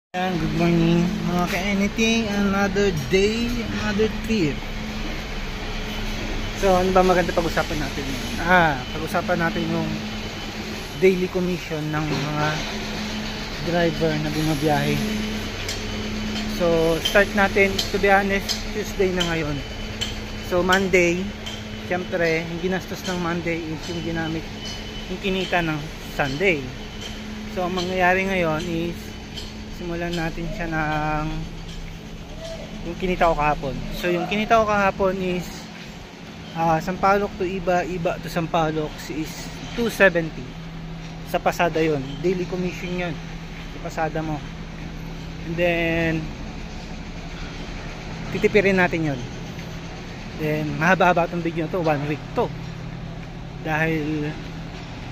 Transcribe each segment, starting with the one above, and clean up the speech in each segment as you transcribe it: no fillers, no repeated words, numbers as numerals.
Good morning mga ka-anything, another day, another trip. So ano ba maganda pag-usapan natin? Pag-usapan natin yung daily commission ng mga driver na bumabiyahe. So start natin, to be honest, Tuesday na ngayon. So Monday, syempre yung ginastos ng Monday is yung ginamit, yung kinita ng Sunday. So ang mangyayari ngayon is simulan natin siya ng yung kinita ko kahapon. So yung kinita ko kahapon is Sampaloc to Iba, Iba to Sampaloc is 270 sa pasada yon, daily commission yun sa pasada mo, and then titipirin natin yun. Then mahaba-haba itong video na to, 1 week to, dahil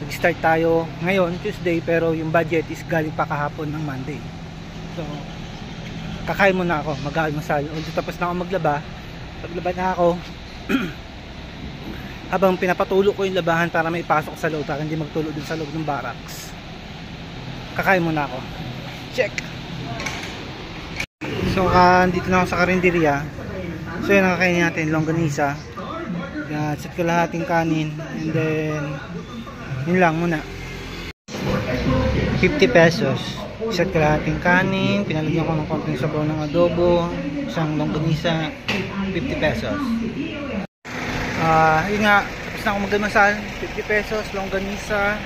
nag-start tayo ngayon Tuesday pero yung budget is galing pa kahapon ng Monday. So, kakain muna ako, mag-almusal. Tapos na ako maglaba. Paglaba na ako, habang pinapatulo ko yung labahan para may ipasok sa loob, para hindi magtulo dun sa loob ng barracks. Kakain muna ako. Check! So, dito na ako sa karinderya. So, yun, nakakain natin, longganisa. Set ko lahating kanin. And then, yun lang muna. 50 pesos. Set ko lahating kanin, pinalagyan ko ng konting sabaw ng adobo, isang longganisa, 50 pesos. Yun nga, tapos na ako mag-almusal, 50 pesos, longganisa,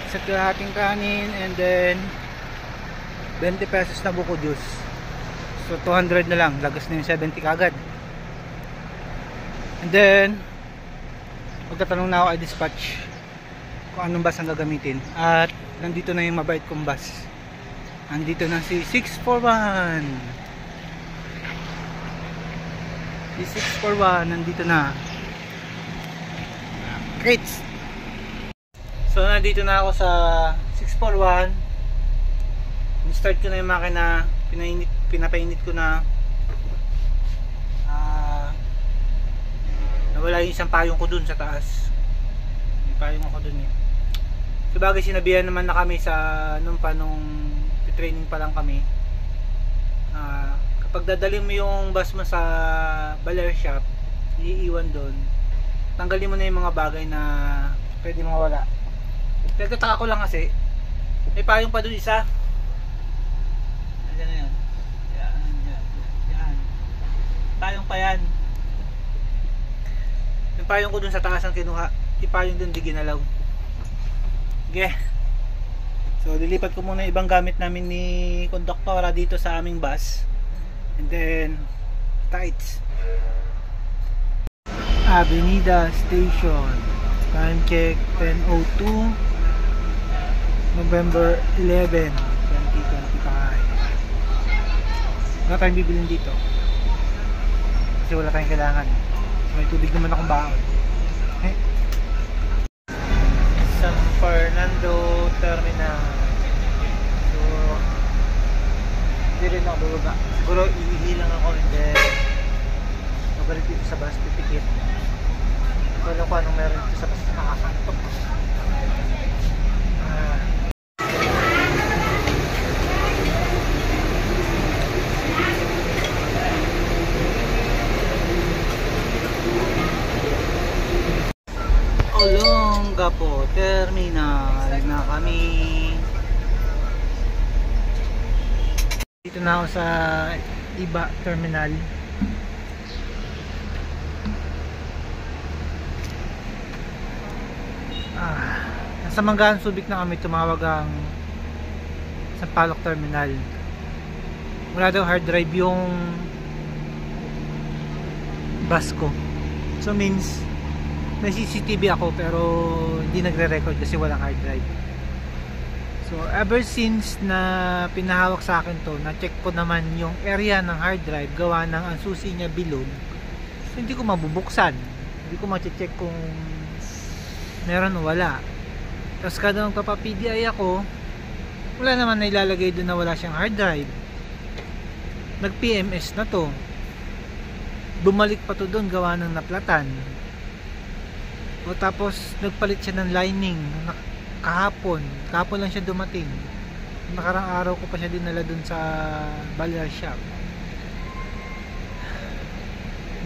set ko lahating kanin, and then 20 pesos na buko juice. So 200 na lang, lagas na yung 70 kagad. And then magtatanong na ako ay dispatch kung anong bus ang gagamitin. At nandito na yung mabait kong bus. Andito na si 641. Si 641 nandito na. Great. So nandito na ako sa 641. Start ko na yung makina, pinapainit ko na. Nawala yung isang payong ko dun sa taas. May payong ako dun eh. Sabagay sinabihan naman na kami sa nung training pa lang kami, kapag dadalhin mo yung bus mo sa baler shop, iiwan doon, tanggalin mo na yung mga bagay na pwede mawala. Nagtataka ko lang kasi may payong pa doon isa. Ayan na yan. Yan. Payong pa yan. Yung payong ko doon sa taas ang kinuha, yung payong doon di ginalaw. Okay. So lilipat ko muna ibang gamit namin ni konduktora dito sa aming bus. And then tights. Avenida Station. Time check 10:02 November 11, 2025. Wala tayong bibilin dito kasi wala tayong kailangan. May tubig naman akong baon. San Fernando Terminal. So hindi rin ako bababa. Siguro iihilang ako and then mabalik dito sa bus, titikit. Ito lang ko anong meron dito sa bus na nakakantok. Olongapo Terminal na kami. Dito na ako sa Iba Terminal. Nasa Manggahan Subic na kami, tumawag ang Sampaloc Terminal. Wala daw hard drive yung bus ko. So means may CCTV ako pero hindi nagre-record kasi walang hard drive. So ever since na pinahawak sa akin to, na-check ko naman yung area ng hard drive, gawa ng ang susi niya bilog. So hindi ko mabubuksan. Hindi ko ma-check kung meron o wala. Tapos kada magpapa-PDI ako, wala naman na ilalagay doon na wala siyang hard drive. Nag-PMS na to. Bumalik pa to doon gawa ng naplatan. O tapos nagpalit siya ng lining kahapon lang siya dumating. nakarang araw ko pa siya dinala dun sa Balyar shop.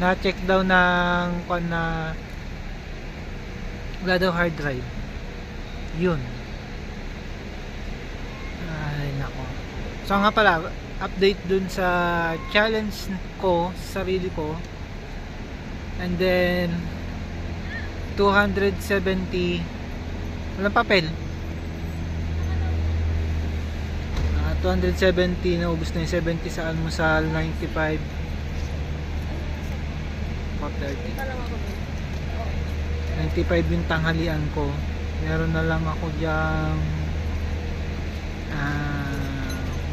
Na check daw ng kung na wala daw hard drive. Yun. Ay nako. So nga pala, update dun sa challenge ko sa sarili ko. And then 270 walang papel. 270 na ubos na yung 70 sa almusal, 95 95 yung tanghalian ko. Meron na lang ako dyang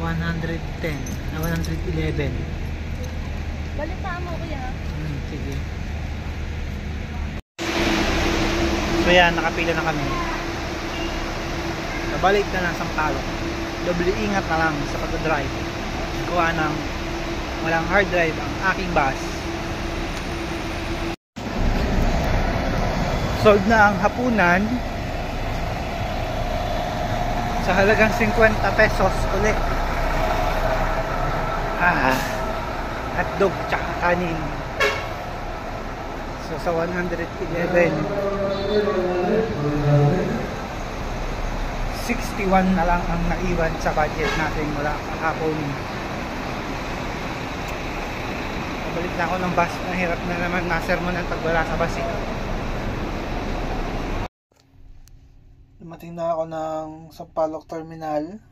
110 111. Balitaan mo kuya. Sige. So yan, nakapila na kami. Nabalik na ng Sampaloc. Doble ingat na lang sa pag-drive. Gawa ng walang hard drive ang aking bus. Sold na ang hapunan sa halagang 50 pesos ulit. Hotdog tsaka kanin. So sa 111 61 na lang ang naiwan sa budget natin mula kahapon. Pabalik na ako ng bus. Mahirap na naman masermonan pag wala sa bus eh. Dumating na ako ng Sampaloc Terminal.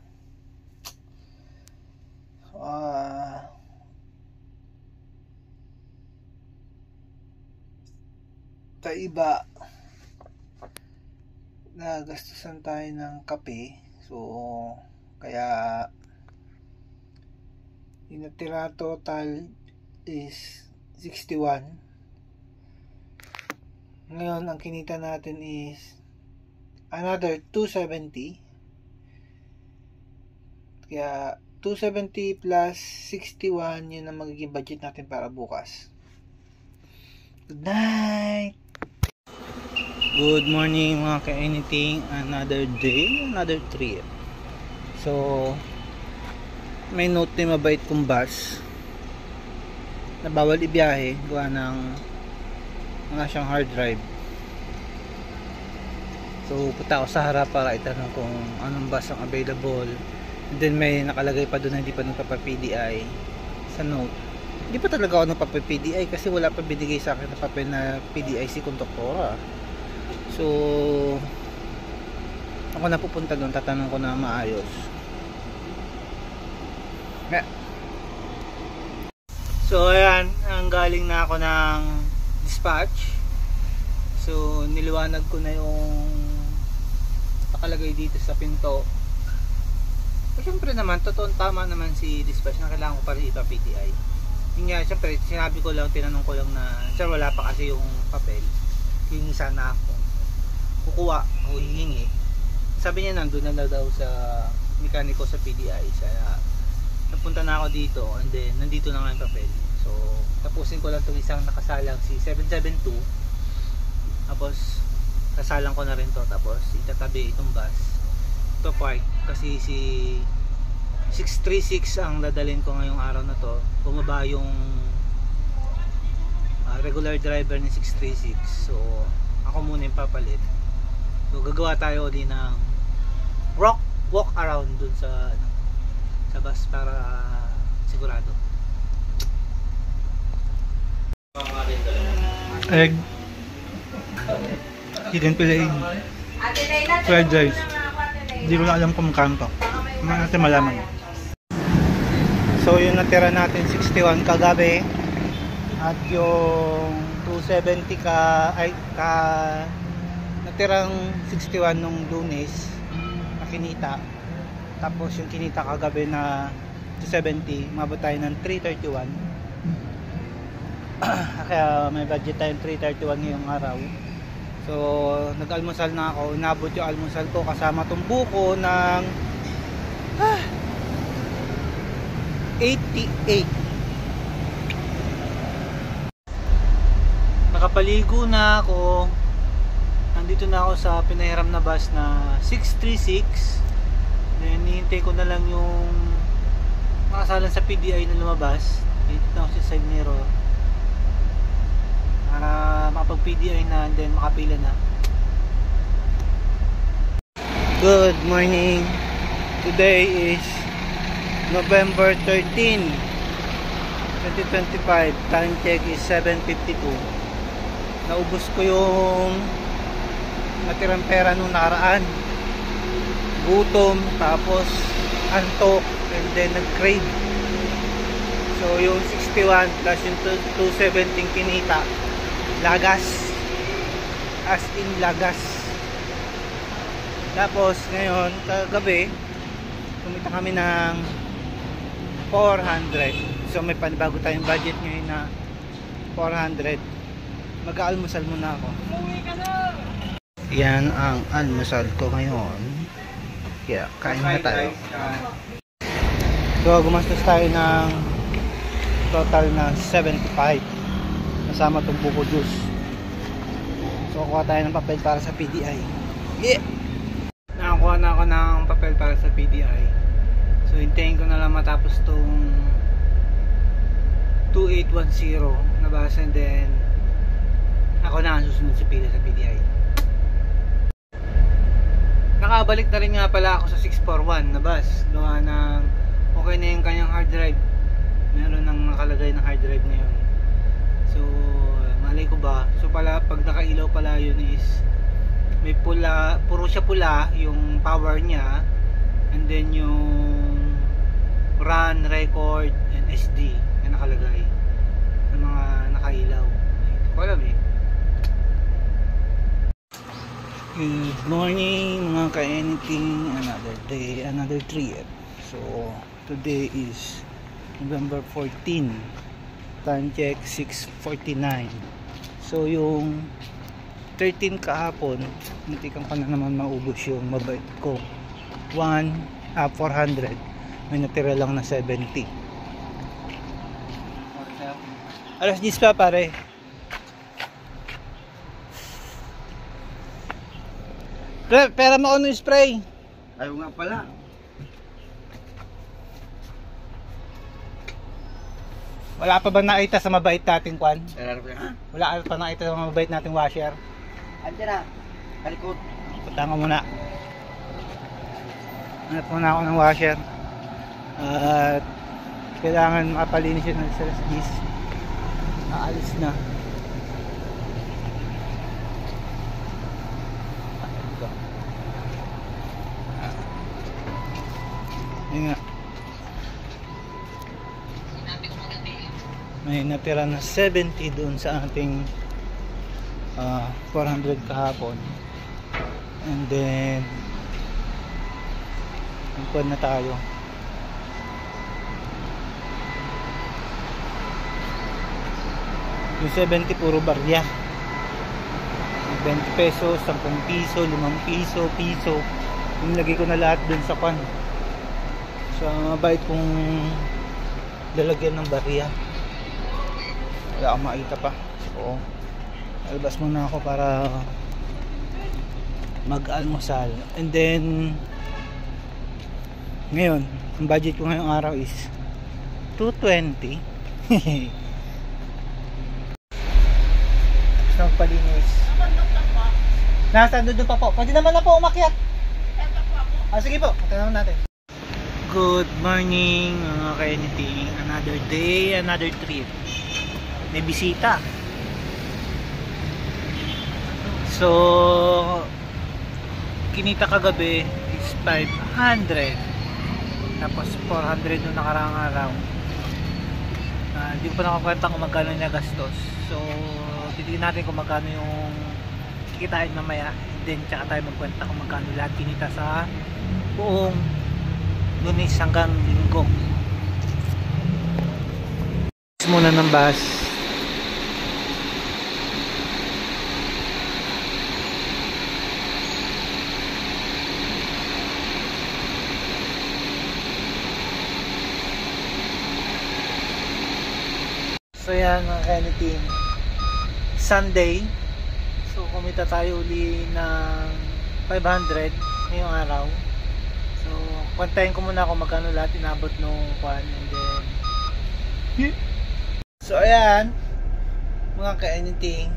Kaiba nagastusan tayo ng kape, so kaya yung natira total is 61. Ngayon ang kinita natin is another 270, kaya 270 plus 61 yun ang magiging budget natin para bukas. Good night. Good morning mga ka-anything. Another day, another trip. So may note na mabait kong bus na bawal ibiyahe gawa ng wala siyang hard drive. So punta ako sa harap para itanong kung anong bus ang available. And then may nakalagay pa doon na hindi pa nagpapa-PDI sa note. Hindi pa talaga ako nagpapa-PDI kasi wala pa binigay sa akin na papel na PDI si konduktora. So ako na pupunta doon, tatanong ko na maayos. So ayan, ang galing na ako ng dispatch. So niliwanag ko na yung nakalagay dito sa pinto. So, syempre naman, totoong tama naman si dispatch na kailangan ko pa rin ipa-PDI. Yun nga, syempre sinabi ko lang, tinanong ko lang na sir, wala pa kasi yung papel. Hingi sana ako. Kukuha o hihingi. Sabi niya nandun na daw sa mekaniko sa PDI. Kaya napunta na ako dito and then nandito na nga yung papel. So tapusin ko lang itong isang nakasalang si 772. Tapos kasalang ko na rin to. Tapos itatabi itong bus to park kasi si 636 ang dadalhin ko ngayong araw na to. Bumaba yung regular driver ni 636. So ako muna yung papalit. So gagawa tayo ulit ng walk around dun sa bus para sigurado. Egg, chicken fillet, fried rice. Hindi ko na alam kung magkano to. Natin malaman. So yung natira natin 61 kagabi at yung 270 natirang 61 nung Lunes na kinita. Tapos yung kinita kagabi na 270, mabot tayo ng 331. Kaya may budget tayong 331 ngayong araw. So nag-almusal na ako. Inabot yung almusal ko kasama tong buko ng 88. Nakapaligo na ako. Nandito na ako sa pinahiram na bus na 636. Then hihintay ko na lang yung makasalan sa PDI na lumabas. Dito na ako sa side mirror para makapag PDI na and then makapila na. Good morning. Today is November 13, 2025. Time check is 7:52. Naubos ko yung natirang pera nung nakaraan. Gutom, tapos antok, and then nag-crave. So yung 61 plus yung 217 kinita, lagas, as in lagas. Tapos ngayon kagabi kumita kami ng 400. So may panibago tayong budget ngayon na 400. Mag-aalmusal muna ako. Yan ang almusal ko ngayon. Kaya kain na tayo. So gumastos tayo ng total na 75 kasama itong buko juice. So kuha tayo ng papel para sa PDI. Yeah! Nakakuha na ako ng papel para sa PDI. So hintayin ko na lang matapos itong 2810 na basa, and then ako na ang susunod sa pila sa PDI. Nakabalik na rin nga pala ako sa 641 na bus. Gawa ng okay na yung kanyang hard drive. Meron nang nakalagay ng hard drive na yun. So malay ko ba, so pala pag nakailaw pala yun is may pula, puro siya pula yung power niya, and then yung run, record, and SD na nakalagay ng mga nakailaw. Hindi ko alam eh. Good morning mga ka-anything. Another day, another trip. So today is November 14. Time check 6:49. So yung 13 kahapon, muntikan pa na naman maubos yung mabait ko. 400. May natira lang na 70. Alas 10 pa pare. Pera mo ano yung spray? Ayaw nga pala. Wala pa ba nakita sa mabait nating kwan? Ha? Wala pa nakita sa mabait nating washer? Andiyan na. Kalikot. Punta ko muna. Hanap muna ako ng washer. At kailangan mapalinis yun ng alas 10. Aalis na. Yun nga. May natira na 70 doon sa ating 400 kahapon, and then magpuan na tayo. Yung 70 puro barya, 20 pesos, 10 piso, 5 piso, piso. Yung lagay ko na lahat dun sa pan. So mabait kong lalagyan ng barya. Wala akong makita pa. So alabas muna ako para mag-almusal. And then ngayon, ang budget ko ngayong araw is 220. Tapos na magpalinis. Nasa doon pa po. Pwede naman na po umakyat. Sige po, punta naman natin. Good morning mga ka-anything. Another day, another trip. May bisita. So kinita kagabi is 500. Tapos 400 nung nakaraang araw. Hindi ko pa nakakwenta kung magkano niya gastos. So titignan natin kung magkano yung kikitain mamaya. Then tsaka tayo magkwenta kung magkano lahat kinita sa buong Lunes hanggang Linggo. Muna ng bus. So yan mga ka-anything, Sunday. So kumita tayo uli ng 500 ngayong araw. So Pantayin ko muna kung magkano lahat inabot nung kwan, and then so ayan mga ka-anything,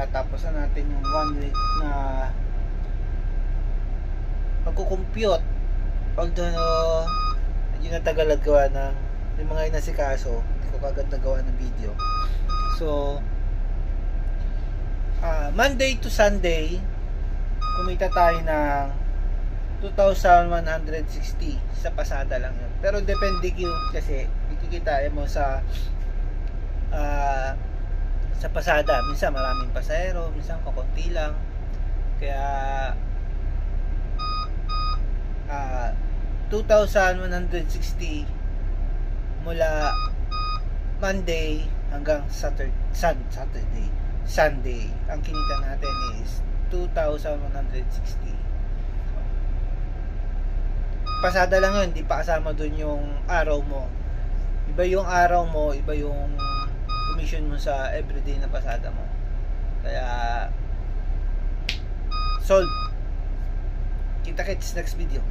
tapos na natin yung 1 week na pagkukompute. Pag doon medyo natagal at gawa ng yung mga inasikaso, hindi ko kagad nagawa ng video. So Monday to Sunday kumita tayo ng 2,160 sa pasada lang yun. Pero depende yun kasi ikikitain mo sa pasada. Minsan maraming pasahero, minsan kakunti lang. Kaya 2,160 mula Monday hanggang Sunday. Ang kinita natin is 2,160. Pasada lang yun, hindi pa kasama dun yung araw mo. Iba yung araw mo, iba yung commission mo sa everyday na pasada mo. Kaya solve. Kita-kits next video.